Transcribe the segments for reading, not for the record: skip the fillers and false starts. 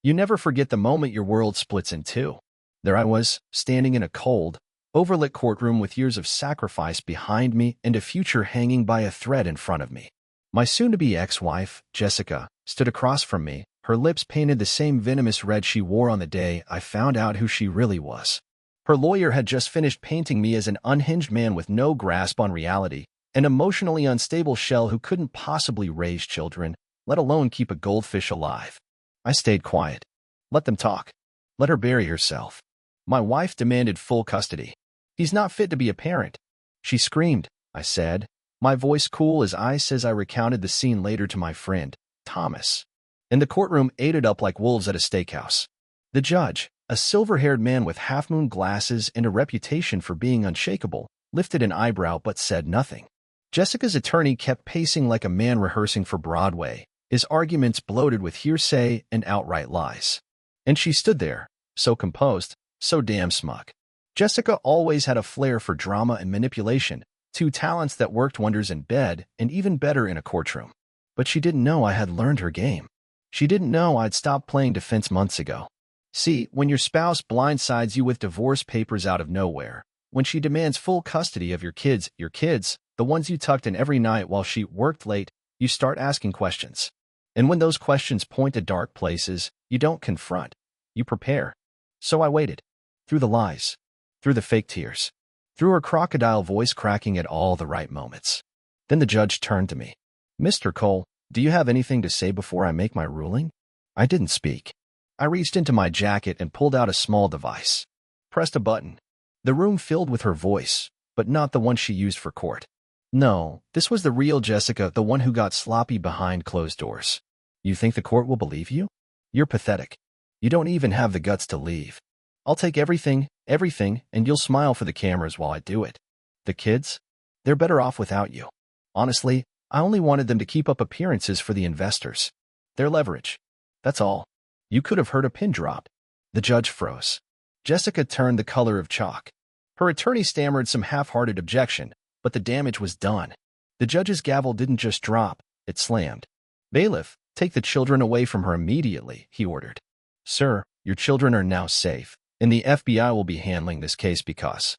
You never forget the moment your world splits in two. There I was, standing in a cold, overlit courtroom with years of sacrifice behind me and a future hanging by a thread in front of me. My soon-to-be ex-wife, Jessica, stood across from me, her lips painted the same venomous red she wore on the day I found out who she really was. Her lawyer had just finished painting me as an unhinged man with no grasp on reality, an emotionally unstable shell who couldn't possibly raise children, let alone keep a goldfish alive. I stayed quiet. Let them talk. Let her bury herself. My wife demanded full custody. He's not fit to be a parent. She screamed, I said, my voice cool as ice as I recounted the scene later to my friend, Thomas. And the courtroom ate it up like wolves at a steakhouse. The judge, a silver-haired man with half-moon glasses and a reputation for being unshakable, lifted an eyebrow but said nothing. Jessica's attorney kept pacing like a man rehearsing for Broadway, his arguments bloated with hearsay and outright lies. And she stood there, so composed, so damn smug. Jessica always had a flair for drama and manipulation, two talents that worked wonders in bed and even better in a courtroom. But she didn't know I had learned her game. She didn't know I'd stopped playing defense months ago. See, when your spouse blindsides you with divorce papers out of nowhere, when she demands full custody of your kids, the ones you tucked in every night while she worked late, you start asking questions. And when those questions point to dark places, you don't confront, you prepare. So I waited. Through the lies. Through the fake tears. Through her crocodile voice cracking at all the right moments. Then the judge turned to me. Mr. Cole, do you have anything to say before I make my ruling? I didn't speak. I reached into my jacket and pulled out a small device. Pressed a button. The room filled with her voice, but not the one she used for court. No, this was the real Jessica, the one who got sloppy behind closed doors. You think the court will believe you? You're pathetic. You don't even have the guts to leave. I'll take everything, and you'll smile for the cameras while I do it. The kids? They're better off without you. Honestly, I only wanted them to keep up appearances for the investors. Their leverage. That's all. You could have heard a pin drop. The judge froze. Jessica turned the color of chalk. Her attorney stammered some half-hearted objection, but the damage was done. The judge's gavel didn't just drop, it slammed. Bailiff, take the children away from her immediately, he ordered. Sir, your children are now safe, and the FBI will be handling this case because...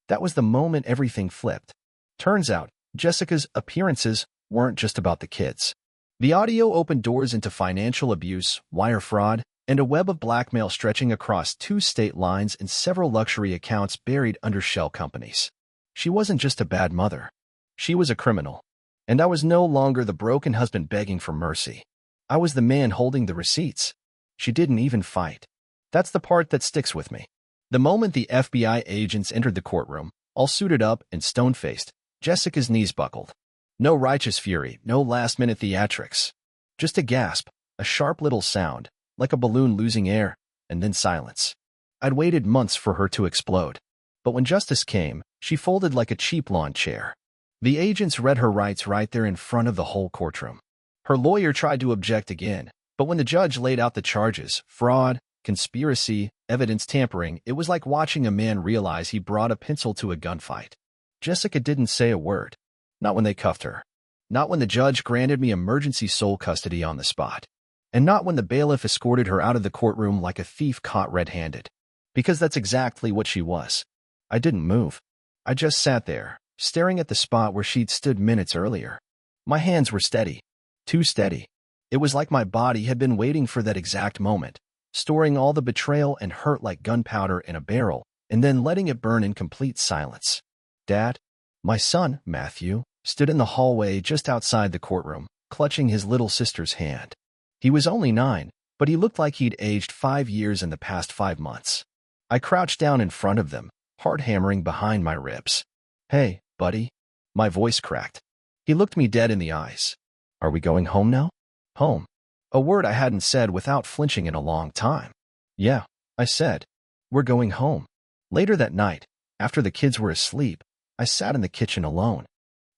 That was the moment everything flipped. Turns out, Jessica's appearances weren't just about the kids. The audio opened doors into financial abuse, wire fraud, and a web of blackmail stretching across 2 state lines and several luxury accounts buried under shell companies. She wasn't just a bad mother. She was a criminal. And I was no longer the broken husband begging for mercy. I was the man holding the receipts. She didn't even fight. That's the part that sticks with me. The moment the FBI agents entered the courtroom, all suited up and stone-faced, Jessica's knees buckled. No righteous fury, no last-minute theatrics. Just a gasp, a sharp little sound, like a balloon losing air, and then silence. I'd waited months for her to explode. But when justice came, she folded like a cheap lawn chair. The agents read her rights right there in front of the whole courtroom. Her lawyer tried to object again, but when the judge laid out the charges, fraud, conspiracy, evidence tampering, it was like watching a man realize he brought a pencil to a gunfight. Jessica didn't say a word. Not when they cuffed her. Not when the judge granted me emergency sole custody on the spot. And not when the bailiff escorted her out of the courtroom like a thief caught red-handed. Because that's exactly what she was. I didn't move. I just sat there, staring at the spot where she'd stood minutes earlier. My hands were steady. Too steady. It was like my body had been waiting for that exact moment, storing all the betrayal and hurt like gunpowder in a barrel, and then letting it burn in complete silence. Dad, my son, Matthew, stood in the hallway just outside the courtroom, clutching his little sister's hand. He was only 9, but he looked like he'd aged 5 years in the past 5 months. I crouched down in front of them, heart hammering behind my ribs. Hey, buddy. My voice cracked. He looked me dead in the eyes. Are we going home now? Home. A word I hadn't said without flinching in a long time. Yeah, I said. We're going home. Later that night, after the kids were asleep, I sat in the kitchen alone.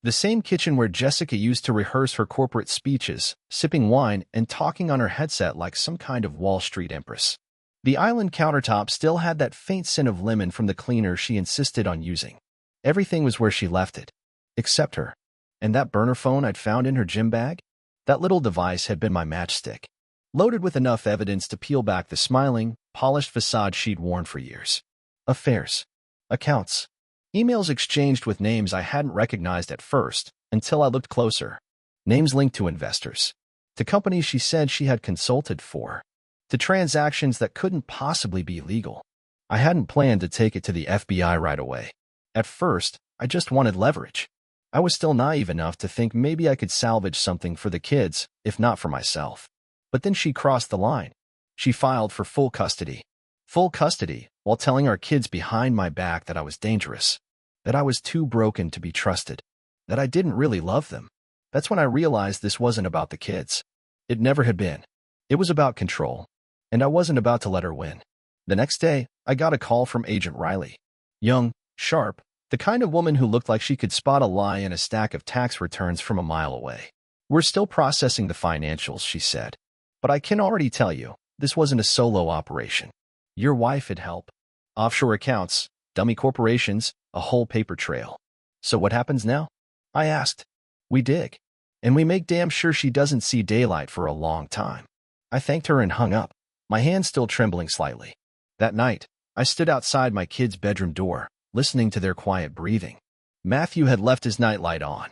The same kitchen where Jessica used to rehearse her corporate speeches, sipping wine and talking on her headset like some kind of Wall Street empress. The island countertop still had that faint scent of lemon from the cleaner she insisted on using. Everything was where she left it. Except her. And that burner phone I'd found in her gym bag? That little device had been my matchstick. loaded with enough evidence to peel back the smiling, polished facade she'd worn for years. Affairs. Accounts. Emails exchanged with names I hadn't recognized at first, until I looked closer. Names linked to investors. To companies she said she had consulted for. To transactions that couldn't possibly be legal. I hadn't planned to take it to the FBI right away. At first, I just wanted leverage. I was still naive enough to think maybe I could salvage something for the kids, if not for myself. But then she crossed the line. She filed for full custody. Full custody, while telling our kids behind my back that I was dangerous. That I was too broken to be trusted. That I didn't really love them. That's when I realized this wasn't about the kids. It never had been. It was about control. And I wasn't about to let her win. The next day, I got a call from Agent Riley. Young, sharp, the kind of woman who looked like she could spot a lie in a stack of tax returns from a mile away. We're still processing the financials, she said. But I can already tell you, this wasn't a solo operation. Your wife had help. Offshore accounts, dummy corporations, a whole paper trail. So what happens now? I asked. We dig. And we make damn sure she doesn't see daylight for a long time. I thanked her and hung up, my hand still trembling slightly. That night, I stood outside my kid's bedroom door, listening to their quiet breathing. Matthew had left his nightlight on.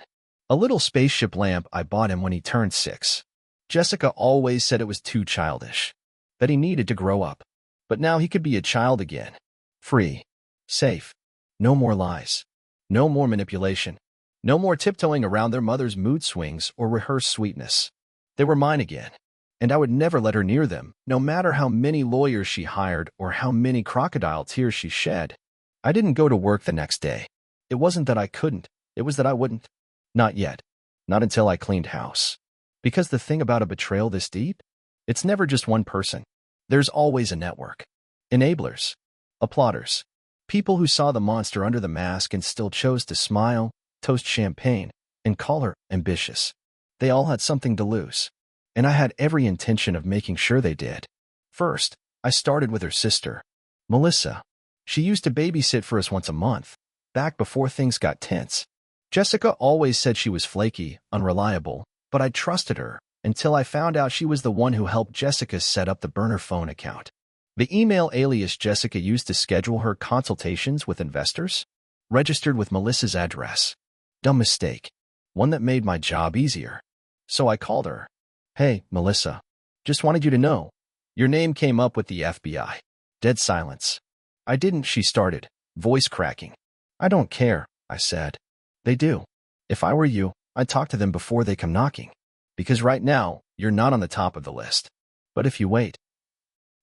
A little spaceship lamp I bought him when he turned 6. Jessica always said it was too childish. That he needed to grow up. But now he could be a child again. Free. Safe. No more lies. No more manipulation. No more tiptoeing around their mother's mood swings or rehearsed sweetness. They were mine again. And I would never let her near them, no matter how many lawyers she hired or how many crocodile tears she shed. I didn't go to work the next day. It wasn't that I couldn't, it was that I wouldn't. Not yet. Not until I cleaned house. Because the thing about a betrayal this deep? It's never just one person. There's always a network. Enablers. Applauders. People who saw the monster under the mask and still chose to smile, toast champagne, and call her ambitious. They all had something to lose. And I had every intention of making sure they did. First, I started with her sister, Melissa. She used to babysit for us once a month, back before things got tense. Jessica always said she was flaky, unreliable, but I trusted her until I found out she was the one who helped Jessica set up the burner phone account. The email alias Jessica used to schedule her consultations with investors, registered with Melissa's address. Dumb mistake. One that made my job easier. So I called her. Hey, Melissa. Just wanted you to know. Your name came up with the FBI. Dead silence. I didn't, she started, voice cracking. I don't care, I said. They do. If I were you, I'd talk to them before they come knocking. Because right now, you're not on the top of the list. But if you wait.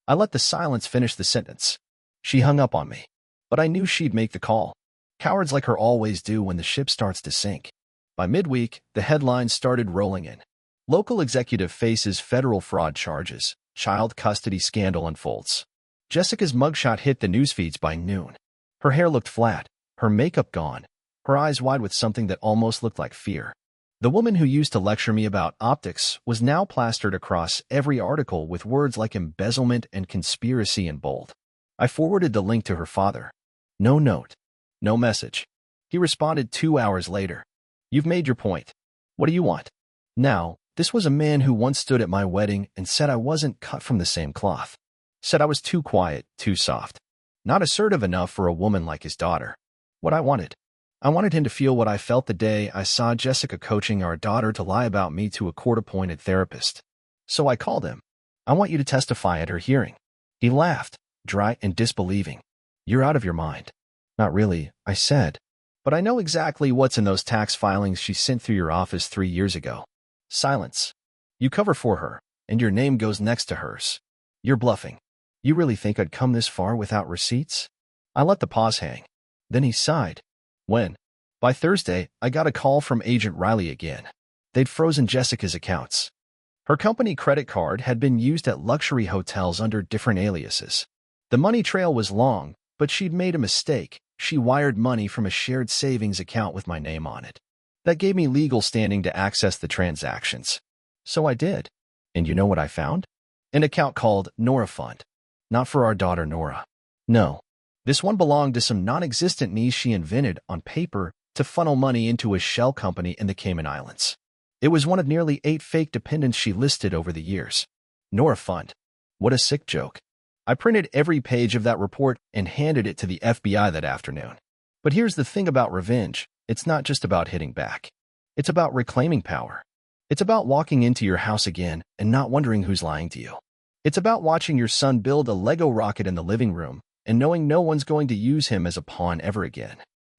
I let the silence finish the sentence. She hung up on me. But I knew she'd make the call. Cowards like her always do when the ship starts to sink. By midweek, the headlines started rolling in. Local executive faces federal fraud charges. Child custody scandal unfolds. Jessica's mugshot hit the newsfeeds by noon. Her hair looked flat, her makeup gone, her eyes wide with something that almost looked like fear. The woman who used to lecture me about optics was now plastered across every article with words like embezzlement and conspiracy in bold. I forwarded the link to her father. No note. No message. He responded 2 hours later. You've made your point. What do you want? Now, this was a man who once stood at my wedding and said I wasn't cut from the same cloth. Said I was too quiet, too soft. Not assertive enough for a woman like his daughter. What I wanted him to feel what I felt the day I saw Jessica coaching our daughter to lie about me to a court-appointed therapist. So I called him. I want you to testify at her hearing. He laughed, dry and disbelieving. You're out of your mind. Not really, I said. But I know exactly what's in those tax filings she sent through your office 3 years ago. Silence. You cover for her, and your name goes next to hers. You're bluffing. You really think I'd come this far without receipts? I let the pause hang. Then he sighed. When? By Thursday, I got a call from Agent Riley again. They'd frozen Jessica's accounts. Her company credit card had been used at luxury hotels under different aliases. The money trail was long, but she'd made a mistake. She wired money from a shared savings account with my name on it. That gave me legal standing to access the transactions. So I did. And you know what I found? An account called Nora Fund. Not for our daughter Nora. No. This one belonged to some non-existent niche she invented on paper to funnel money into a shell company in the Cayman Islands. It was one of nearly 8 fake dependents she listed over the years. Nora Fund. What a sick joke. I printed every page of that report and handed it to the FBI that afternoon. But here's the thing about revenge. It's not just about hitting back. It's about reclaiming power. It's about walking into your house again and not wondering who's lying to you. It's about watching your son build a Lego rocket in the living room and knowing no one's going to use him as a pawn ever again.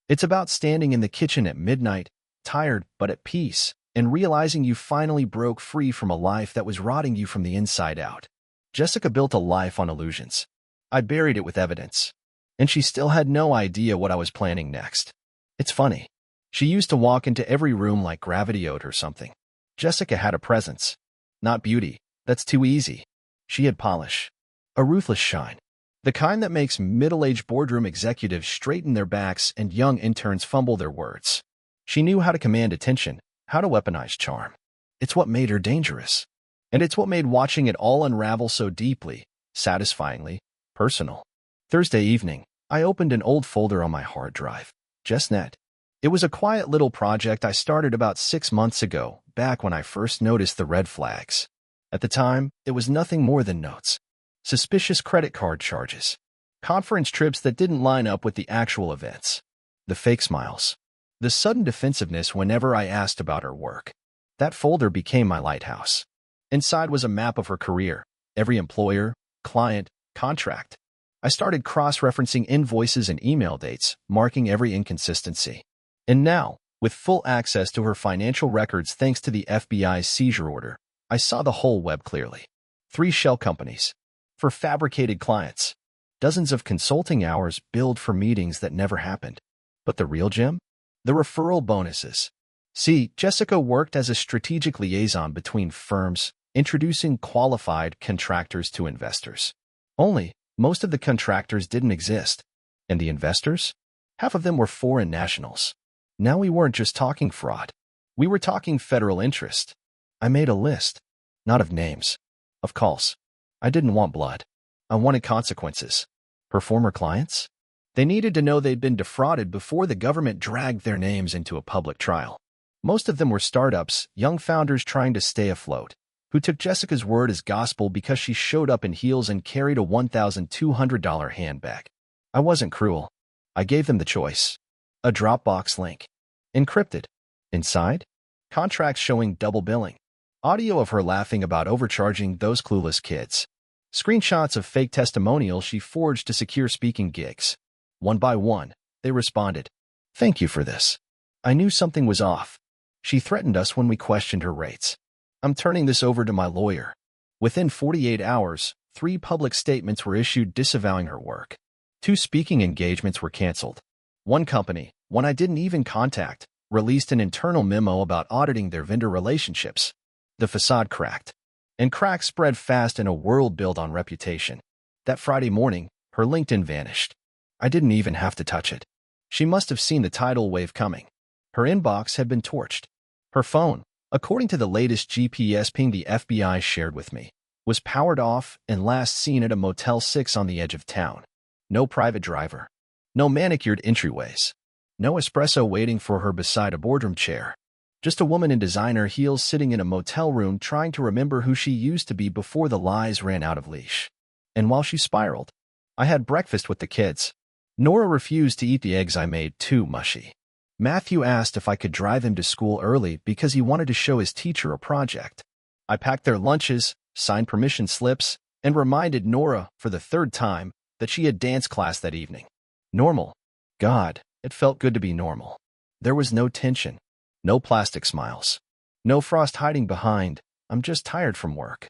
It's about standing in the kitchen at midnight, tired but at peace, and realizing you finally broke free from a life that was rotting you from the inside out. Jessica built a life on illusions. I buried it with evidence. And she still had no idea what I was planning next. It's funny. She used to walk into every room like gravity owed her something. Jessica had a presence. Not beauty. That's too easy. She had polish. A ruthless shine. The kind that makes middle-aged boardroom executives straighten their backs and young interns fumble their words. She knew how to command attention, how to weaponize charm. It's what made her dangerous. And it's what made watching it all unravel so deeply, satisfyingly, personal. Thursday evening, I opened an old folder on my hard drive. JessNet. It was a quiet little project I started about 6 months ago, back when I first noticed the red flags. At the time, it was nothing more than notes. Suspicious credit card charges. Conference trips that didn't line up with the actual events. The fake smiles. The sudden defensiveness whenever I asked about her work. That folder became my lighthouse. Inside was a map of her career, every employer, client, contract. I started cross-referencing invoices and email dates, marking every inconsistency. And now, with full access to her financial records thanks to the FBI's seizure order, I saw the whole web clearly. 3 shell companies. For fabricated clients. Dozens of consulting hours billed for meetings that never happened. But the real gem? The referral bonuses. See, Jessica worked as a strategic liaison between firms, introducing qualified contractors to investors. Only, most of the contractors didn't exist. And the investors? Half of them were foreign nationals. Now we weren't just talking fraud. We were talking federal interest. I made a list. Not of names. Of calls. I didn't want blood. I wanted consequences. Her former clients? They needed to know they'd been defrauded before the government dragged their names into a public trial. Most of them were startups, young founders trying to stay afloat, who took Jessica's word as gospel because she showed up in heels and carried a $1,200 handbag. I wasn't cruel. I gave them the choice. A Dropbox link. Encrypted. Inside? Contracts showing double billing. Audio of her laughing about overcharging those clueless kids. Screenshots of fake testimonials she forged to secure speaking gigs. One by one, they responded. Thank you for this. I knew something was off. She threatened us when we questioned her rates. I'm turning this over to my lawyer. Within 48 hours, 3 public statements were issued disavowing her work. 2 speaking engagements were canceled. One company, one I didn't even contact, released an internal memo about auditing their vendor relationships. The facade cracked. And cracks spread fast in a world built on reputation. That Friday morning, her LinkedIn vanished. I didn't even have to touch it. She must have seen the tidal wave coming. Her inbox had been torched. Her phone, according to the latest GPS ping the FBI shared with me, was powered off and last seen at a Motel 6 on the edge of town. No private driver. No manicured entryways. No espresso waiting for her beside a boardroom chair. Just a woman in designer heels sitting in a motel room trying to remember who she used to be before the lies ran out of leash. And while she spiraled, I had breakfast with the kids. Nora refused to eat the eggs I made too mushy. Matthew asked if I could drive him to school early because he wanted to show his teacher a project. I packed their lunches, signed permission slips, and reminded Nora, for the 3rd time, that she had dance class that evening. Normal. God, it felt good to be normal. There was no tension. No plastic smiles. No frost hiding behind, I'm just tired from work.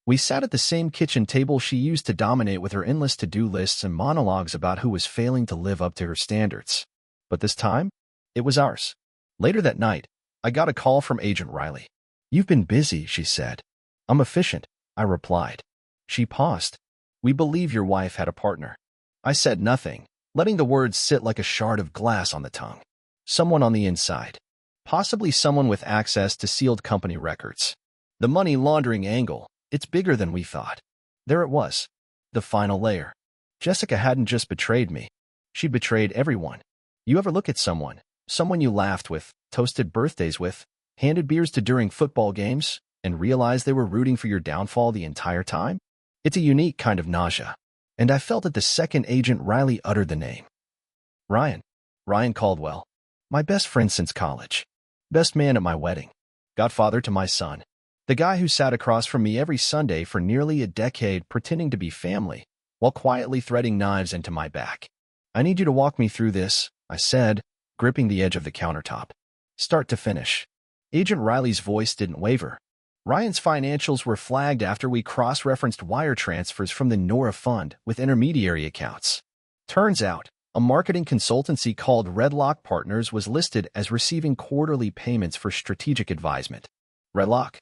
We sat at the same kitchen table she used to dominate with her endless to-do lists and monologues about who was failing to live up to her standards. But this time, it was ours. Later that night, I got a call from Agent Riley. You've been busy, she said. I'm efficient, I replied. She paused. We believe your wife had a partner. I said nothing, letting the words sit like a shard of glass on the tongue. Someone on the inside. Possibly someone with access to sealed company records. The money laundering angle, it's bigger than we thought. There it was. The final layer. Jessica hadn't just betrayed me. She betrayed everyone. You ever look at someone you laughed with, toasted birthdays with, handed beers to during football games, and realize they were rooting for your downfall the entire time? It's a unique kind of nausea, and I felt it the second Agent Riley uttered the name. Ryan. Ryan Caldwell. My best friend since college. Best man at my wedding. Godfather to my son. The guy who sat across from me every Sunday for nearly a decade pretending to be family, while quietly threading knives into my back. I need you to walk me through this, I said, gripping the edge of the countertop. Start to finish. Agent Riley's voice didn't waver. Ryan's financials were flagged after we cross-referenced wire transfers from the Nora Fund with intermediary accounts. Turns out, a marketing consultancy called Redlock Partners was listed as receiving quarterly payments for strategic advisement. Redlock?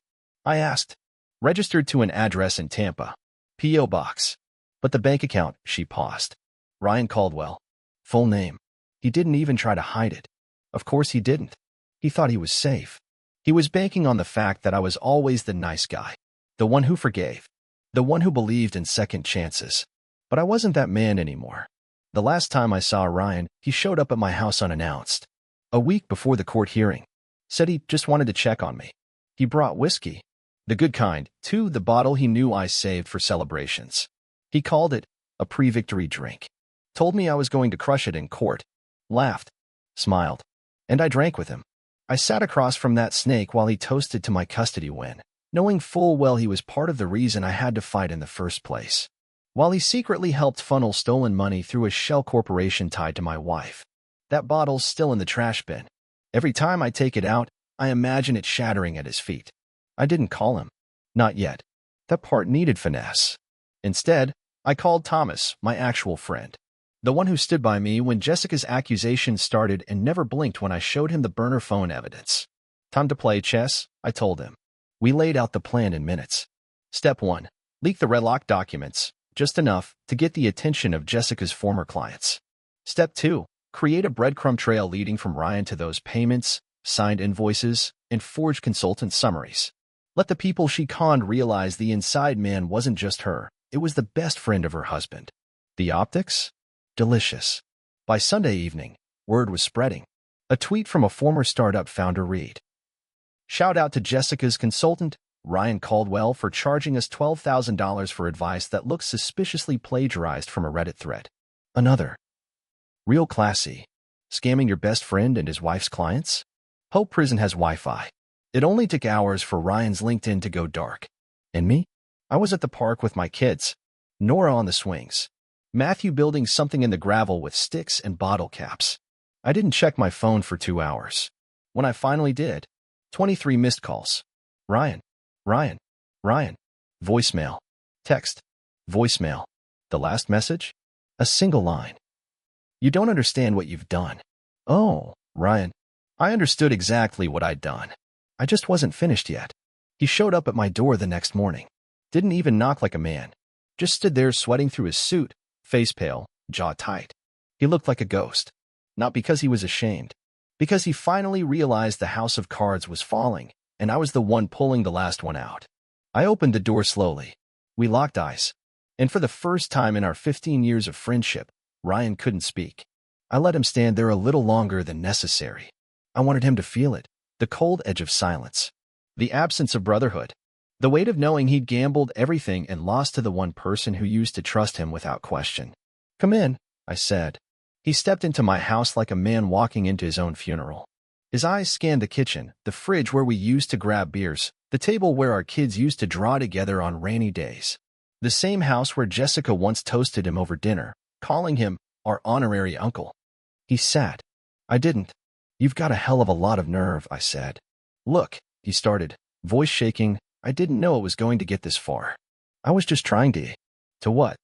I asked. Registered to an address in Tampa. P.O. Box. But the bank account, she paused. Ryan Caldwell. Full name. He didn't even try to hide it. Of course he didn't. He thought he was safe. He was banking on the fact that I was always the nice guy. The one who forgave. The one who believed in second chances. But I wasn't that man anymore. The last time I saw Ryan, he showed up at my house unannounced. A week before the court hearing. Said he just wanted to check on me. He brought whiskey. The good kind, too, the bottle he knew I saved for celebrations. He called it a pre-victory drink. Told me I was going to crush it in court. Laughed. Smiled. And I drank with him. I sat across from that snake while he toasted to my custody win, knowing full well he was part of the reason I had to fight in the first place. While he secretly helped funnel stolen money through a shell corporation tied to my wife. That bottle's still in the trash bin. Every time I take it out, I imagine it shattering at his feet. I didn't call him. Not yet. That part needed finesse. Instead, I called Thomas, my actual friend. The one who stood by me when Jessica's accusations started and never blinked when I showed him the burner phone evidence. Time to play chess, I told him. We laid out the plan in minutes. Step 1. Leak the Redlock documents, just enough to get the attention of Jessica's former clients. Step 2. Create a breadcrumb trail leading from Ryan to those payments, signed invoices, and forged consultant summaries. Let the people she conned realize the inside man wasn't just her, it was the best friend of her husband. The optics? Delicious. By Sunday evening, word was spreading. A tweet from a former startup founder read, "Shout out to Jessica's consultant, Ryan Caldwell, for charging us $12,000 for advice that looks suspiciously plagiarized from a Reddit thread." Another. Real classy. Scamming your best friend and his wife's clients? Hope Prison has Wi-Fi. It only took hours for Ryan's LinkedIn to go dark. And me? I was at the park with my kids. Nora on the swings. Matthew building something in the gravel with sticks and bottle caps. I didn't check my phone for 2 hours. When I finally did, 23 missed calls. Ryan. Ryan. Ryan. Voicemail. Text. Voicemail. The last message? A single line. You don't understand what you've done. Oh, Ryan. I understood exactly what I'd done. I just wasn't finished yet. He showed up at my door the next morning. Didn't even knock like a man. Just stood there sweating through his suit, face pale, jaw tight. He looked like a ghost. Not because he was ashamed. Because he finally realized the house of cards was falling, and I was the one pulling the last one out. I opened the door slowly. We locked eyes. And for the first time in our 15 years of friendship, Ryan couldn't speak. I let him stand there a little longer than necessary. I wanted him to feel it. The cold edge of silence. The absence of brotherhood. The weight of knowing he'd gambled everything and lost to the one person who used to trust him without question. "Come in," I said. He stepped into my house like a man walking into his own funeral. His eyes scanned the kitchen, the fridge where we used to grab beers, the table where our kids used to draw together on rainy days. The same house where Jessica once toasted him over dinner, calling him our honorary uncle. He sat. I didn't. "You've got a hell of a lot of nerve," I said. "Look," he started, voice shaking. I didn't know it was going to get this far. I was just trying to. To what?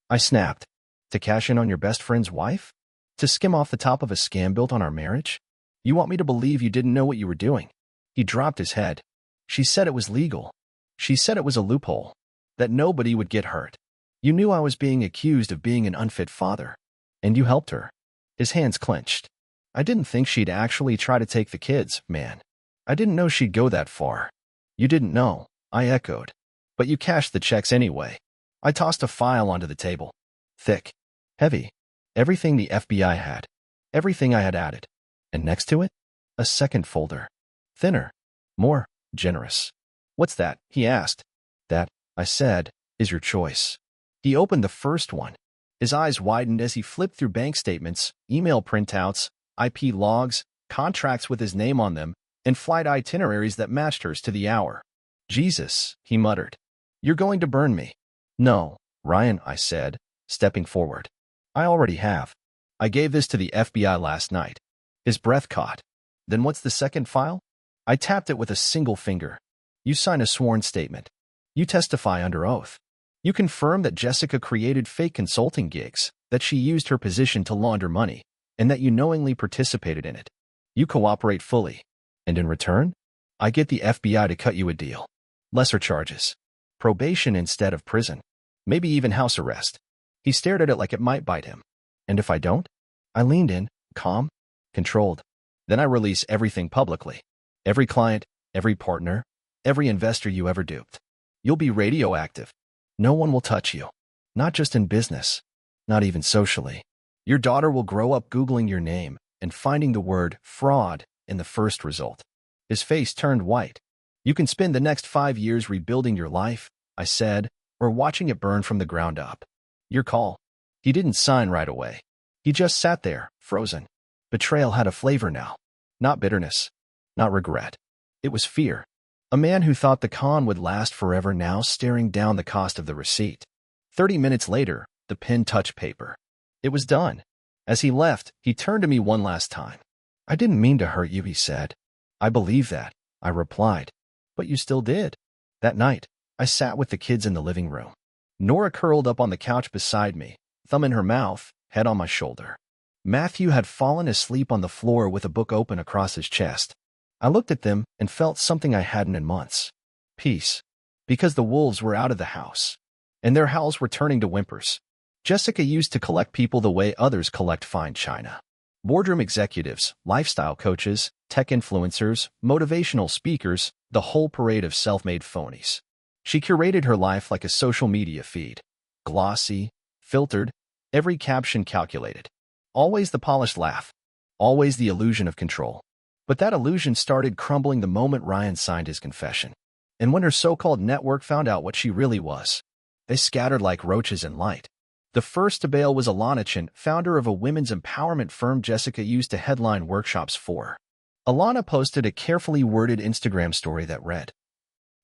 I snapped. To cash in on your best friend's wife? To skim off the top of a scam built on our marriage? You want me to believe you didn't know what you were doing?" He dropped his head. "She said it was legal. She said it was a loophole. That nobody would get hurt. You knew I was being accused of being an unfit father. And you helped her." His hands clenched. "I didn't think she'd actually try to take the kids, man. I didn't know she'd go that far." "You didn't know," I echoed. "But you cashed the checks anyway." I tossed a file onto the table. Thick. Heavy. Everything the FBI had. Everything I had added. And next to it, a second folder. Thinner. More generous. What's that? He asked. That, I said, is your choice. He opened the first one. His eyes widened as he flipped through bank statements, email printouts, IP logs, contracts with his name on them, and flight itineraries that matched hers to the hour. Jesus, he muttered. You're going to burn me. No, Ryan, I said, stepping forward. I already have. I gave this to the FBI last night. His breath caught. Then what's the second file? I tapped it with a single finger. You sign a sworn statement. You testify under oath. You confirm that Jessica created fake consulting gigs, that she used her position to launder money, and that you knowingly participated in it. You cooperate fully. And in return, I get the FBI to cut you a deal. Lesser charges. Probation instead of prison. Maybe even house arrest. He stared at it like it might bite him. And if I don't? I leaned in, calm, controlled. Then I release everything publicly. Every client, every partner, every investor you ever duped. You'll be radioactive. No one will touch you. Not just in business. Not even socially. Your daughter will grow up Googling your name and finding the word fraud in the first result. His face turned white. You can spend the next 5 years rebuilding your life, I said, or watching it burn from the ground up. Your call. He didn't sign right away. He just sat there, frozen. Betrayal had a flavor now. Not bitterness. Not regret. It was fear. A man who thought the con would last forever now staring down the cost of the receipt. 30 minutes later, the pen touched paper. It was done. As he left, he turned to me one last time. I didn't mean to hurt you, he said. I believe that, I replied. But you still did. That night, I sat with the kids in the living room. Nora curled up on the couch beside me, thumb in her mouth, head on my shoulder. Matthew had fallen asleep on the floor with a book open across his chest. I looked at them and felt something I hadn't in months. Peace. Because the wolves were out of the house. And their howls were turning to whimpers. Jessica used to collect people the way others collect fine china. Boardroom executives, lifestyle coaches, tech influencers, motivational speakers, the whole parade of self-made phonies. She curated her life like a social media feed. Glossy, filtered, every caption calculated. Always the polished laugh. Always the illusion of control. But that illusion started crumbling the moment Ryan signed his confession. And when her so-called network found out what she really was, they scattered like roaches in light. The first to bail was Alana Chen, founder of a women's empowerment firm Jessica used to headline workshops for. Alana posted a carefully worded Instagram story that read,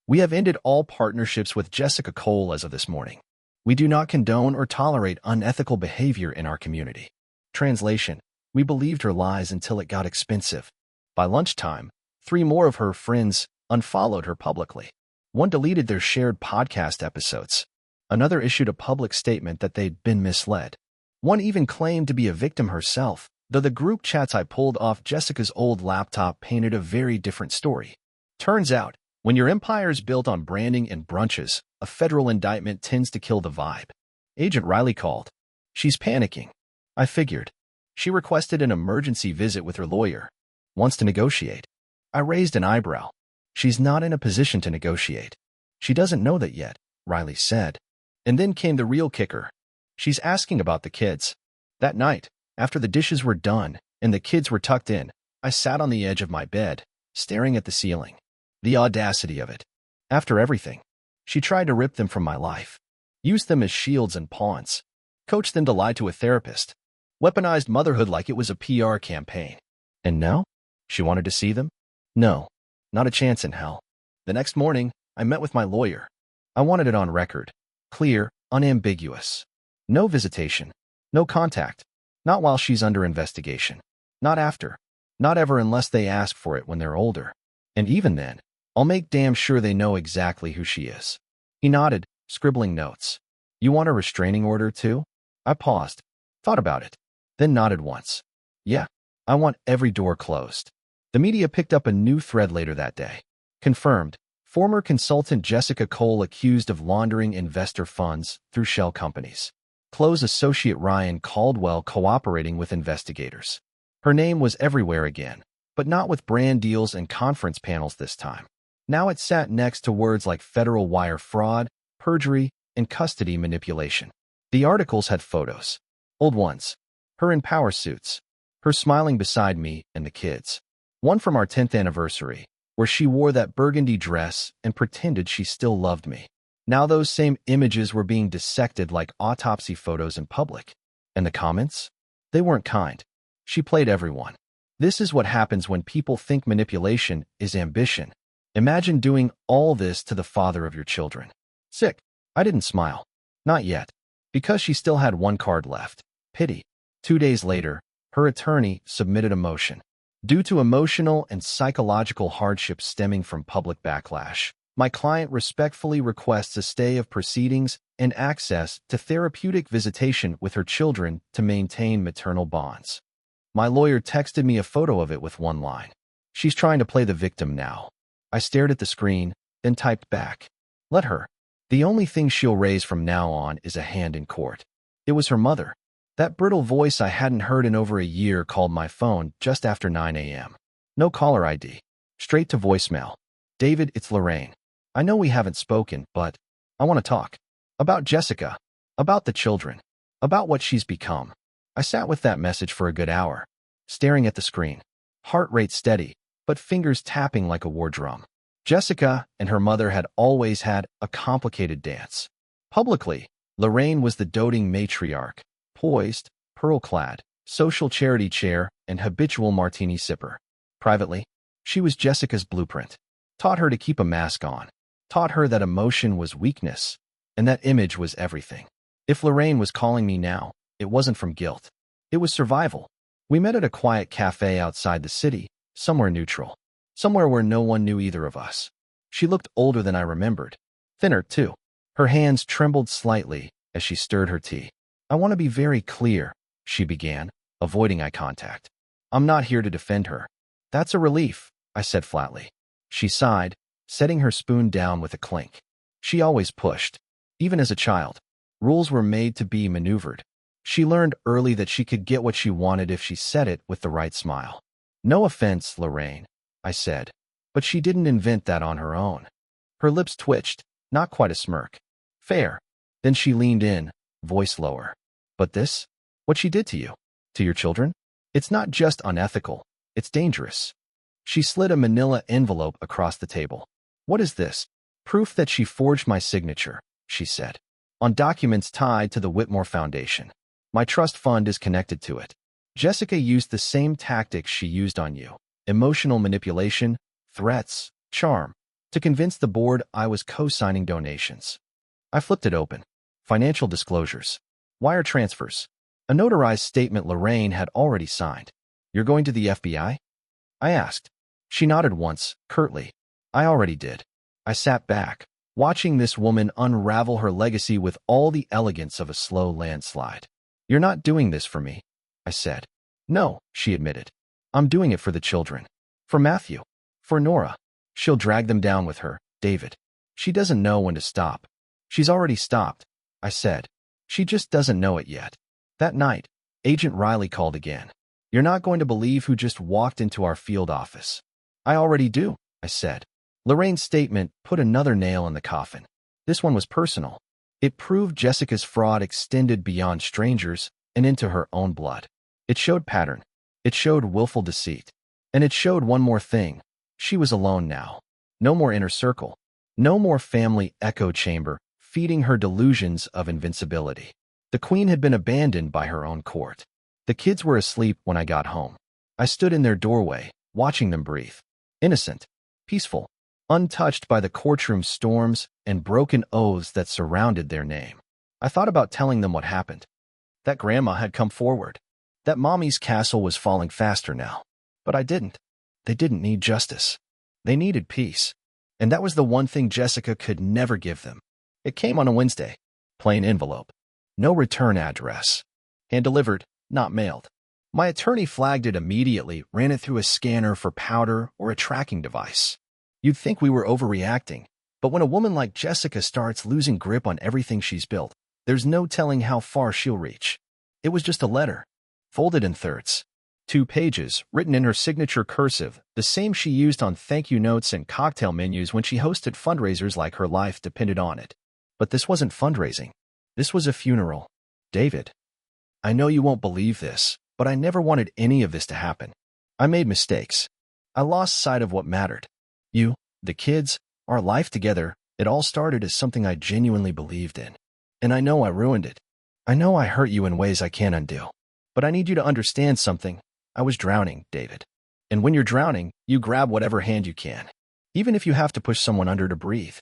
"We have ended all partnerships with Jessica Cole as of this morning. We do not condone or tolerate unethical behavior in our community." Translation: We believed her lies until it got expensive. By lunchtime, 3 more of her friends unfollowed her publicly. One deleted their shared podcast episodes. Another issued a public statement that they'd been misled. One even claimed to be a victim herself, though the group chats I pulled off Jessica's old laptop painted a very different story. Turns out, when your empire is built on branding and brunches, a federal indictment tends to kill the vibe. Agent Riley called. She's panicking. I figured. She requested an emergency visit with her lawyer. Wants to negotiate. I raised an eyebrow. She's not in a position to negotiate. She doesn't know that yet, Riley said. And then came the real kicker. She's asking about the kids. That night, after the dishes were done and the kids were tucked in, I sat on the edge of my bed, staring at the ceiling. The audacity of it. After everything, she tried to rip them from my life. Used them as shields and pawns. Coached them to lie to a therapist. Weaponized motherhood like it was a PR campaign. And now? She wanted to see them? No, not a chance in hell. The next morning, I met with my lawyer. I wanted it on record. Clear, unambiguous. No visitation. No contact. Not while she's under investigation. Not after. Not ever unless they ask for it when they're older. And even then, I'll make damn sure they know exactly who she is. He nodded, scribbling notes. You want a restraining order too? I paused. Thought about it. Then nodded once. Yeah, I want every door closed. The media picked up a new thread later that day. Confirmed. Former consultant Jessica Cole accused of laundering investor funds through shell companies. Close associate Ryan Caldwell cooperating with investigators. Her name was everywhere again, but not with brand deals and conference panels this time. Now it sat next to words like federal wire fraud, perjury, and custody manipulation. The articles had photos. Old ones. Her in power suits. Her smiling beside me and the kids. One from our 10th anniversary. where she wore that burgundy dress and pretended she still loved me. Now those same images were being dissected like autopsy photos in public. And the comments? They weren't kind. She played everyone. This is what happens when people think manipulation is ambition. Imagine doing all this to the father of your children. Sick. I didn't smile. Not yet. Because she still had one card left. Pity. 2 days later, her attorney submitted a motion. Due to emotional and psychological hardships stemming from public backlash, my client respectfully requests a stay of proceedings and access to therapeutic visitation with her children to maintain maternal bonds. My lawyer texted me a photo of it with one line. She's trying to play the victim now. I stared at the screen, then typed back. Let her. The only thing she'll raise from now on is a hand in court. It was her mother. That brittle voice I hadn't heard in over a year called my phone just after 9 a.m. No caller ID. Straight to voicemail. David, it's Lorraine. I know we haven't spoken, but I want to talk. About Jessica. About the children. About what she's become. I sat with that message for a good hour, staring at the screen. Heart rate steady, but fingers tapping like a war drum. Jessica and her mother had always had a complicated dance. Publicly, Lorraine was the doting matriarch, poised, pearl-clad, social charity chair, and habitual martini sipper. Privately, she was Jessica's blueprint. Taught her to keep a mask on. Taught her that emotion was weakness, and that image was everything. If Lorraine was calling me now, it wasn't from guilt. It was survival. We met at a quiet cafe outside the city, somewhere neutral. Somewhere where no one knew either of us. She looked older than I remembered. Thinner, too. Her hands trembled slightly as she stirred her tea. I want to be very clear, she began, avoiding eye contact. I'm not here to defend her. That's a relief, I said flatly. She sighed, setting her spoon down with a clink. She always pushed. Even as a child, rules were made to be maneuvered. She learned early that she could get what she wanted if she said it with the right smile. No offense, Lorraine, I said, but she didn't invent that on her own. Her lips twitched, not quite a smirk. Fair. Then she leaned in, voice lower. But this? What she did to you? To your children? It's not just unethical, it's dangerous. She slid a manila envelope across the table. What is this? Proof that she forged my signature, she said. On documents tied to the Whitmore Foundation. My trust fund is connected to it. Jessica used the same tactics she used on you. Emotional manipulation, threats, charm, to convince the board I was co-signing donations. I flipped it open. Financial disclosures. Wire transfers. A notarized statement Lorraine had already signed. You're going to the FBI? I asked. She nodded once, curtly. I already did. I sat back, watching this woman unravel her legacy with all the elegance of a slow landslide. You're not doing this for me, I said. No, she admitted. I'm doing it for the children. For Matthew. For Nora. She'll drag them down with her, David. She doesn't know when to stop. She's already stopped, I said. She just doesn't know it yet. That night, Agent Riley called again. You're not going to believe who just walked into our field office. I already do, I said. Lorraine's statement put another nail in the coffin. This one was personal. It proved Jessica's fraud extended beyond strangers and into her own blood. It showed pattern. It showed willful deceit. And it showed one more thing. She was alone now. No more inner circle. No more family echo chamber feeding her delusions of invincibility. The queen had been abandoned by her own court. The kids were asleep when I got home. I stood in their doorway, watching them breathe. Innocent, peaceful, untouched by the courtroom storms and broken oaths that surrounded their name. I thought about telling them what happened. That grandma had come forward. That mommy's castle was falling faster now. But I didn't. They didn't need justice. They needed peace. And that was the one thing Jessica could never give them. It came on a Wednesday. Plain envelope. No return address. Hand-delivered, not mailed. My attorney flagged it immediately, ran it through a scanner for powder or a tracking device. You'd think we were overreacting, but when a woman like Jessica starts losing grip on everything she's built, there's no telling how far she'll reach. It was just a letter, folded in thirds. 2 pages, written in her signature cursive, the same she used on thank you notes and cocktail menus when she hosted fundraisers like her life depended on it. But this wasn't fundraising. This was a funeral. David, I know you won't believe this, but I never wanted any of this to happen. I made mistakes. I lost sight of what mattered. You, the kids, our life together, it all started as something I genuinely believed in. And I know I ruined it. I know I hurt you in ways I can't undo. But I need you to understand something. I was drowning, David. And when you're drowning, you grab whatever hand you can. Even if you have to push someone under to breathe.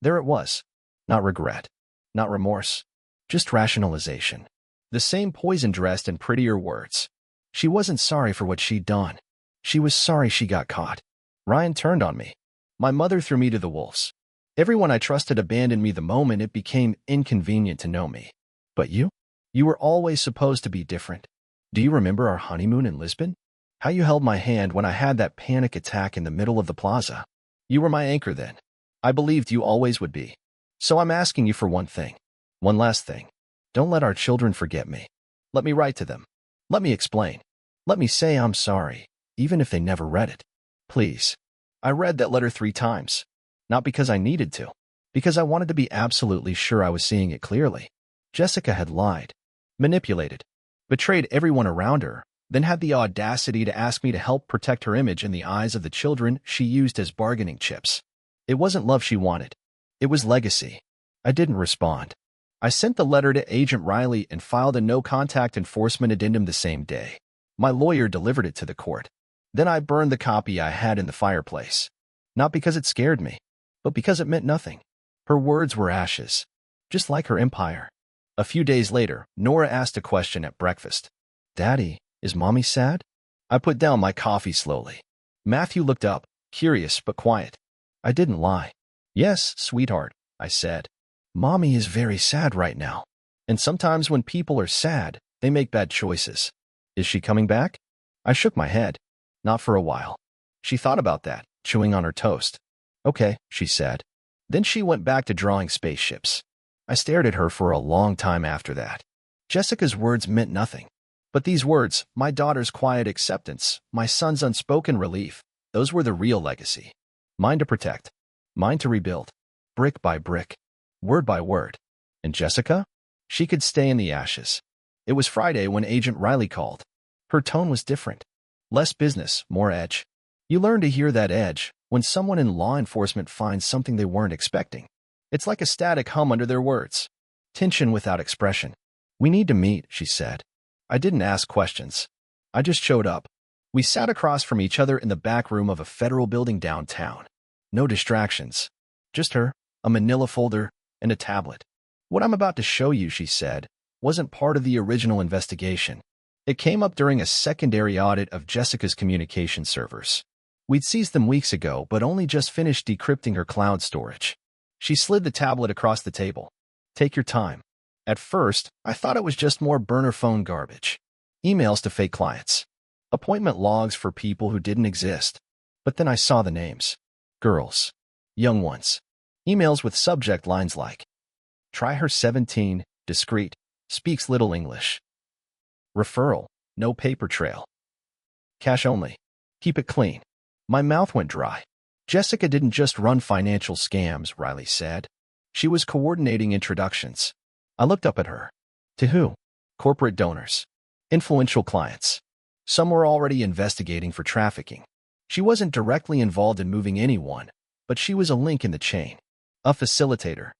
There it was. Not regret. Not remorse. Just rationalization. The same poison dressed in prettier words. She wasn't sorry for what she'd done. She was sorry she got caught. Ryan turned on me. My mother threw me to the wolves. Everyone I trusted abandoned me the moment it became inconvenient to know me. But you? You were always supposed to be different. Do you remember our honeymoon in Lisbon? How you held my hand when I had that panic attack in the middle of the plaza? You were my anchor then. I believed you always would be. So I'm asking you for one thing. One last thing. Don't let our children forget me. Let me write to them. Let me explain. Let me say I'm sorry, even if they never read it. Please. I read that letter 3 times. Not because I needed to. Because I wanted to be absolutely sure I was seeing it clearly. Jessica had lied. Manipulated. Betrayed everyone around her. Then had the audacity to ask me to help protect her image in the eyes of the children she used as bargaining chips. It wasn't love she wanted. It was legacy. I didn't respond. I sent the letter to Agent Riley and filed a no-contact enforcement addendum the same day. My lawyer delivered it to the court. Then I burned the copy I had in the fireplace. Not because it scared me, but because it meant nothing. Her words were ashes, just like her empire. A few days later, Nora asked a question at breakfast. Daddy, is Mommy sad? I put down my coffee slowly. Matthew looked up, curious but quiet. I didn't lie. Yes, sweetheart, I said. Mommy is very sad right now. And sometimes when people are sad, they make bad choices. Is she coming back? I shook my head. Not for a while. She thought about that, chewing on her toast. Okay, she said. Then she went back to drawing spaceships. I stared at her for a long time after that. Jessica's words meant nothing. But these words, my daughter's quiet acceptance, my son's unspoken relief, those were the real legacy. Mine to protect. Mine to rebuild. Brick by brick. Word by word. And Jessica? She could stay in the ashes. It was Friday when Agent Riley called. Her tone was different. Less business, more edge. You learn to hear that edge when someone in law enforcement finds something they weren't expecting. It's like a static hum under their words. Tension without expression. We need to meet, she said. I didn't ask questions. I just showed up. We sat across from each other in the back room of a federal building downtown. No distractions. Just her, a manila folder, and a tablet. What I'm about to show you, she said, wasn't part of the original investigation. It came up during a secondary audit of Jessica's communication servers. We'd seized them weeks ago, but only just finished decrypting her cloud storage. She slid the tablet across the table. Take your time. At first, I thought it was just more burner phone garbage. Emails to fake clients. Appointment logs for people who didn't exist. But then I saw the names. Girls. Young ones. Emails with subject lines like, try her 17, discreet, speaks little English. Referral, no paper trail. Cash only. Keep it clean. My mouth went dry. Jessica didn't just run financial scams, Riley said. She was coordinating introductions. I looked up at her. To who? Corporate donors. Influential clients. Some were already investigating for trafficking. She wasn't directly involved in moving anyone, but she was a link in the chain. A facilitator.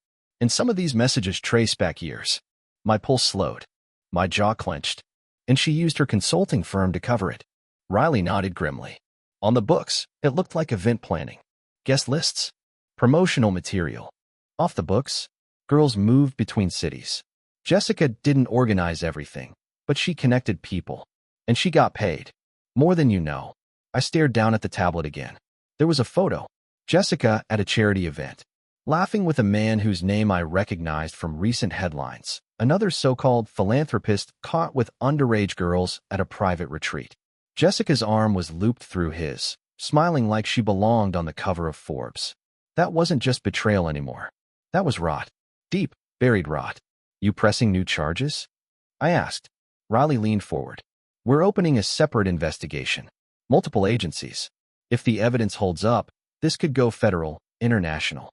And some of these messages trace back years. My pulse slowed. My jaw clenched. And she used her consulting firm to cover it. Riley nodded grimly. On the books, it looked like event planning. Guest lists. Promotional material. Off the books, girls moved between cities. Jessica didn't organize everything, but she connected people. And she got paid. More than you know. I stared down at the tablet again. There was a photo. Jessica at a charity event. Laughing with a man whose name I recognized from recent headlines. Another so-called philanthropist caught with underage girls at a private retreat. Jessica's arm was looped through his, smiling like she belonged on the cover of Forbes. That wasn't just betrayal anymore. That was rot. Deep, buried rot. You pressing new charges? I asked. Riley leaned forward. We're opening a separate investigation. Multiple agencies. If the evidence holds up, this could go federal, international.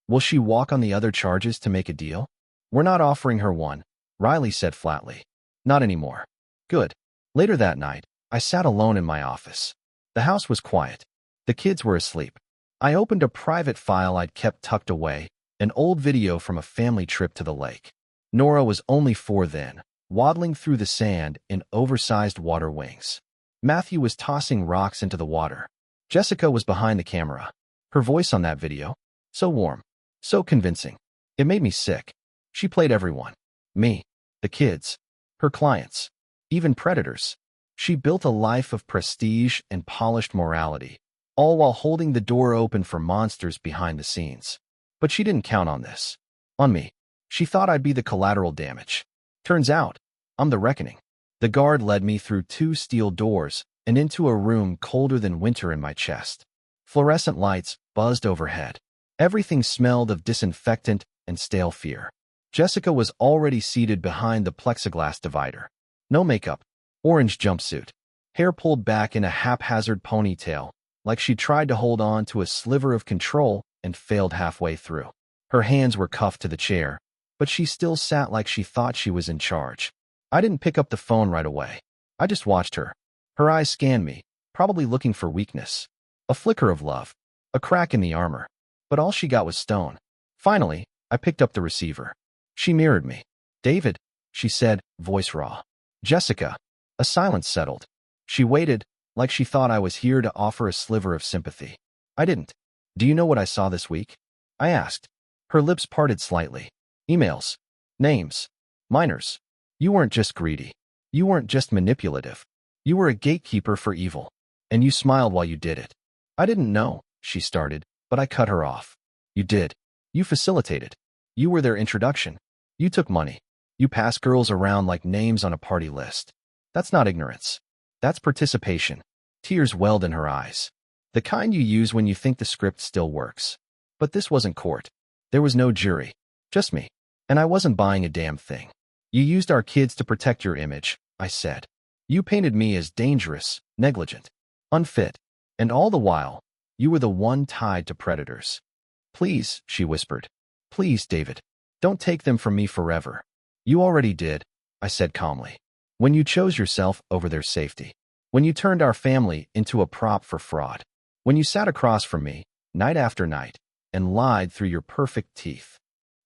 Will she walk on the other charges to make a deal? We're not offering her one, Riley said flatly. Not anymore. Good. Later that night, I sat alone in my office. The house was quiet. The kids were asleep. I opened a private file I'd kept tucked away, an old video from a family trip to the lake. Nora was only 4 then, waddling through the sand in oversized water wings. Matthew was tossing rocks into the water. Jessica was behind the camera. Her voice on that video, so warm, so convincing. It made me sick. She played everyone. Me, the kids, her clients, even predators. She built a life of prestige and polished morality, all while holding the door open for monsters behind the scenes. But she didn't count on this. On me. She thought I'd be the collateral damage. Turns out, I'm the reckoning. The guard led me through 2 steel doors and into a room colder than winter in my chest. Fluorescent lights buzzed overhead. Everything smelled of disinfectant and stale fear. Jessica was already seated behind the plexiglass divider. No makeup, orange jumpsuit, hair pulled back in a haphazard ponytail, like she tried to hold on to a sliver of control and failed halfway through. Her hands were cuffed to the chair, but she still sat like she thought she was in charge. I didn't pick up the phone right away. I just watched her. Her eyes scanned me, probably looking for weakness. A flicker of love. A crack in the armor. But all she got was stone. Finally, I picked up the receiver. She mirrored me. "David," she said, voice raw. "Jessica." A silence settled. She waited, like she thought I was here to offer a sliver of sympathy. I didn't. "Do you know what I saw this week?" I asked. Her lips parted slightly. "Emails. Names. Minors. You weren't just greedy. You weren't just manipulative. You were a gatekeeper for evil. And you smiled while you did it." "I didn't know," she started, but I cut her off. "You did. You facilitated. You were their introduction. You took money. You passed girls around like names on a party list. That's not ignorance. That's participation." Tears welled in her eyes. The kind you use when you think the script still works. But this wasn't court. There was no jury. Just me. And I wasn't buying a damn thing. "You used our kids to protect your image," I said. "You painted me as dangerous, negligent, unfit. And all the while, you were the one tied to predators." "Please," she whispered. "Please, David. Don't take them from me forever." "You already did," I said calmly. "When you chose yourself over their safety. When you turned our family into a prop for fraud. When you sat across from me, night after night, and lied through your perfect teeth."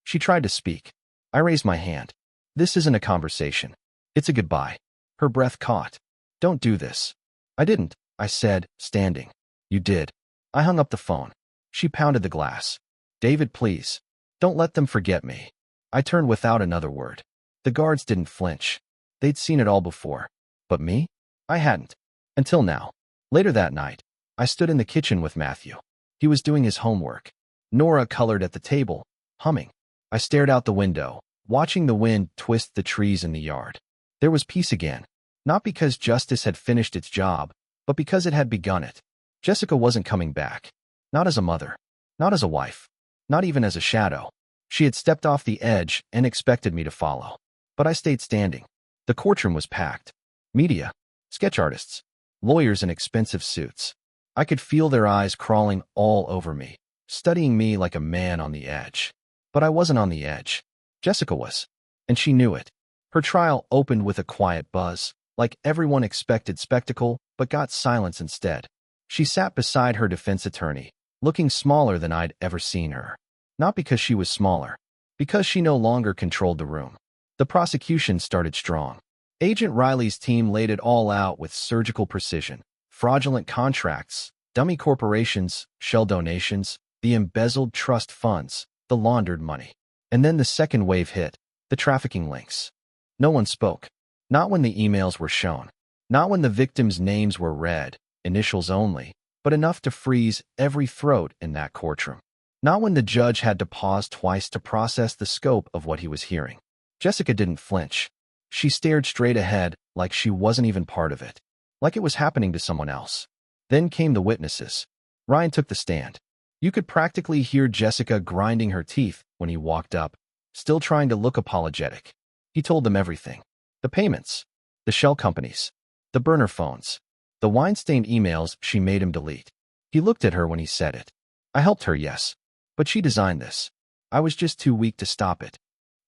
She tried to speak. I raised my hand. "This isn't a conversation. It's a goodbye." Her breath caught. "Don't do this." "I didn't," I said, standing. "You did." I hung up the phone. She pounded the glass. "David, please. Don't let them forget me." I turned without another word. The guards didn't flinch. They'd seen it all before. But me? I hadn't. Until now. Later that night, I stood in the kitchen with Matthew. He was doing his homework. Nora colored at the table, humming. I stared out the window, watching the wind twist the trees in the yard. There was peace again. Not because justice had finished its job, but because it had begun it. Jessica wasn't coming back. Not as a mother. Not as a wife. Not even as a shadow. She had stepped off the edge and expected me to follow. But I stayed standing. The courtroom was packed. Media. Sketch artists. Lawyers in expensive suits. I could feel their eyes crawling all over me, studying me like a man on the edge. But I wasn't on the edge. Jessica was. And she knew it. Her trial opened with a quiet buzz, like everyone expected spectacle, but got silence instead. She sat beside her defense attorney, looking smaller than I'd ever seen her. Not because she was smaller, because she no longer controlled the room. The prosecution started strong. Agent Riley's team laid it all out with surgical precision. Fraudulent contracts, dummy corporations, shell donations, the embezzled trust funds, the laundered money. And then the second wave hit, the trafficking links. No one spoke. Not when the emails were shown. Not when the victims' names were read, initials only, but enough to freeze every throat in that courtroom. Not when the judge had to pause twice to process the scope of what he was hearing. Jessica didn't flinch. She stared straight ahead like she wasn't even part of it, like it was happening to someone else. Then came the witnesses. Ryan took the stand. You could practically hear Jessica grinding her teeth when he walked up, still trying to look apologetic. He told them everything. The payments, the shell companies, the burner phones, the Weinstein emails she made him delete. He looked at her when he said it. I helped her, yes. But she designed this. I was just too weak to stop it.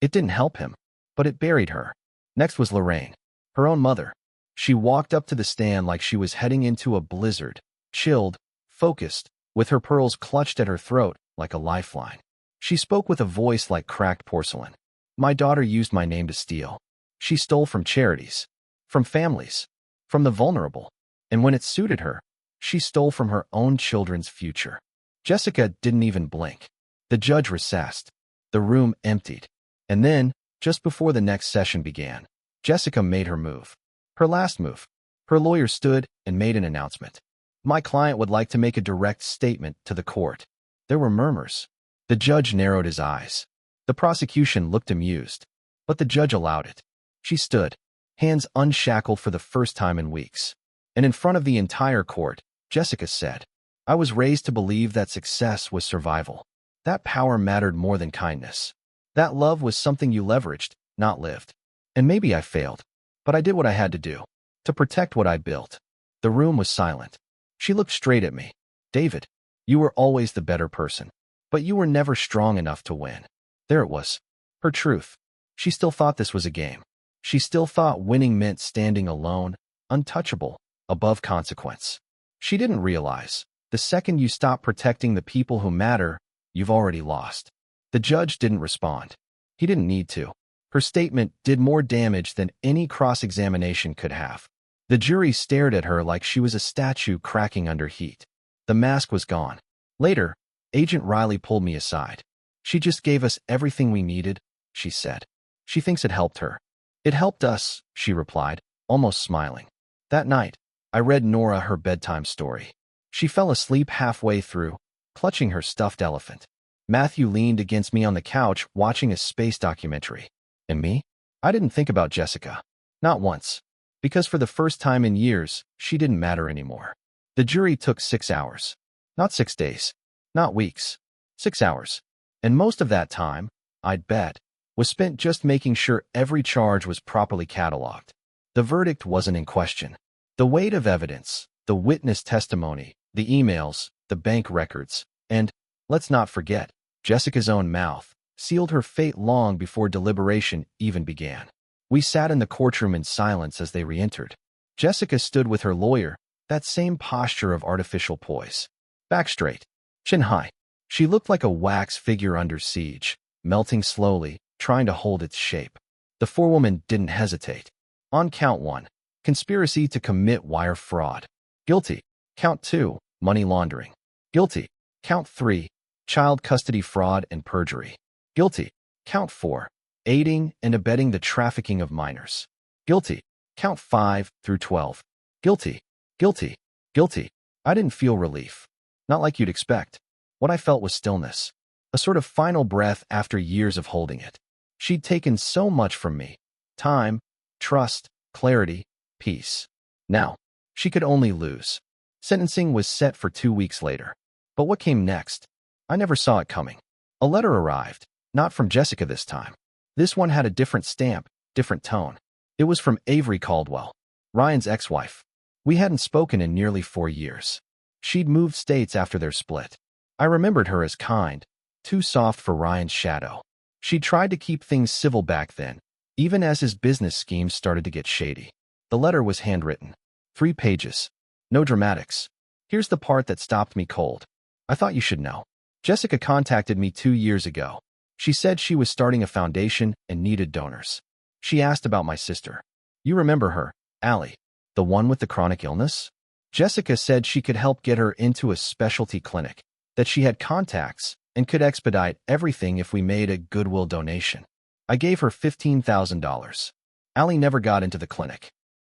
It didn't help him, but it buried her. Next was Lorraine, her own mother. She walked up to the stand like she was heading into a blizzard, chilled, focused, with her pearls clutched at her throat like a lifeline. She spoke with a voice like cracked porcelain. My daughter used my name to steal. She stole from charities, from families, from the vulnerable. And when it suited her, she stole from her own children's future. Jessica didn't even blink. The judge recessed. The room emptied. And then, just before the next session began, Jessica made her move. Her last move. Her lawyer stood and made an announcement. My client would like to make a direct statement to the court. There were murmurs. The judge narrowed his eyes. The prosecution looked amused, but the judge allowed it. She stood, hands unshackled for the first time in weeks. And in front of the entire court, Jessica said, I was raised to believe that success was survival. That power mattered more than kindness. That love was something you leveraged, not lived. And maybe I failed, but I did what I had to do, to protect what I built. The room was silent. She looked straight at me. David, you were always the better person, but you were never strong enough to win. There it was. Her truth. She still thought this was a game. She still thought winning meant standing alone, untouchable, above consequence. She didn't realize, the second you stop protecting the people who matter, you've already lost. The judge didn't respond. He didn't need to. Her statement did more damage than any cross-examination could have. The jury stared at her like she was a statue cracking under heat. The mask was gone. Later, Agent Riley pulled me aside. She just gave us everything we needed, she said. She thinks it helped her. It helped us, she replied, almost smiling. That night, I read Nora her bedtime story. She fell asleep halfway through, clutching her stuffed elephant. Matthew leaned against me on the couch watching a space documentary. And me? I didn't think about Jessica. Not once. Because for the first time in years, she didn't matter anymore. The jury took 6 hours. Not 6 days. Not weeks. 6 hours. And most of that time, I'd bet, was spent just making sure every charge was properly cataloged. The verdict wasn't in question. The weight of evidence, the witness testimony, the emails, the bank records, and, let's not forget, Jessica's own mouth, sealed her fate long before deliberation even began. We sat in the courtroom in silence as they re-entered. Jessica stood with her lawyer, that same posture of artificial poise. Back straight, chin high. She looked like a wax figure under siege, melting slowly, trying to hold its shape. The forewoman didn't hesitate. On count 1, conspiracy to commit wire fraud. Guilty. Count 2, money laundering. Guilty. Count 3, child custody fraud and perjury. Guilty. Count 4, aiding and abetting the trafficking of minors. Guilty. Count 5 through 12. Guilty. Guilty. Guilty. I didn't feel relief. Not like you'd expect. What I felt was stillness. A sort of final breath after years of holding it. She'd taken so much from me. Time, trust, clarity, peace. Now, she could only lose. Sentencing was set for 2 weeks later. But what came next? I never saw it coming. A letter arrived, not from Jessica this time. This one had a different stamp, different tone. It was from Avery Caldwell, Ryan's ex-wife. We hadn't spoken in nearly 4 years. She'd moved states after their split. I remembered her as kind, too soft for Ryan's shadow. She'd tried to keep things civil back then, even as his business schemes started to get shady. The letter was handwritten. 3 pages. No dramatics. Here's the part that stopped me cold. I thought you should know. Jessica contacted me 2 years ago. She said she was starting a foundation and needed donors. She asked about my sister. You remember her, Allie, the one with the chronic illness? Jessica said she could help get her into a specialty clinic, that she had contacts and could expedite everything if we made a goodwill donation. I gave her $15,000. Allie never got into the clinic.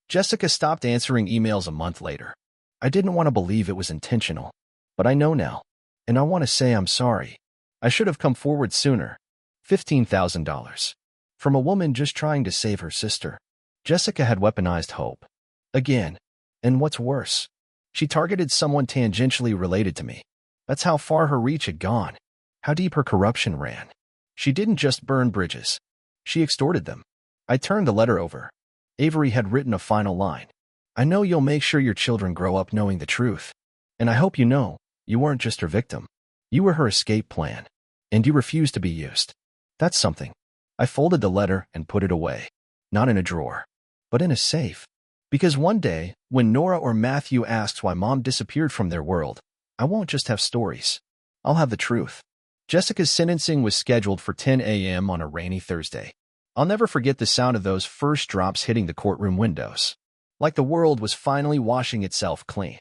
Jessica stopped answering emails a month later. I didn't want to believe it was intentional, but I know now, and I want to say I'm sorry. I should have come forward sooner. $15,000. From a woman just trying to save her sister. Jessica had weaponized hope. Again. And what's worse, she targeted someone tangentially related to me. That's how far her reach had gone. How deep her corruption ran. She didn't just burn bridges. She extorted them. I turned the letter over. Avery had written a final line. I know you'll make sure your children grow up knowing the truth. And I hope you know, you weren't just her victim. You were her escape plan. And you refused to be used. That's something. I folded the letter and put it away. Not in a drawer, but in a safe. Because one day, when Nora or Matthew asks why Mom disappeared from their world, I won't just have stories. I'll have the truth. Jessica's sentencing was scheduled for 10 a.m. on a rainy Thursday. I'll never forget the sound of those first drops hitting the courtroom windows. Like the world was finally washing itself clean.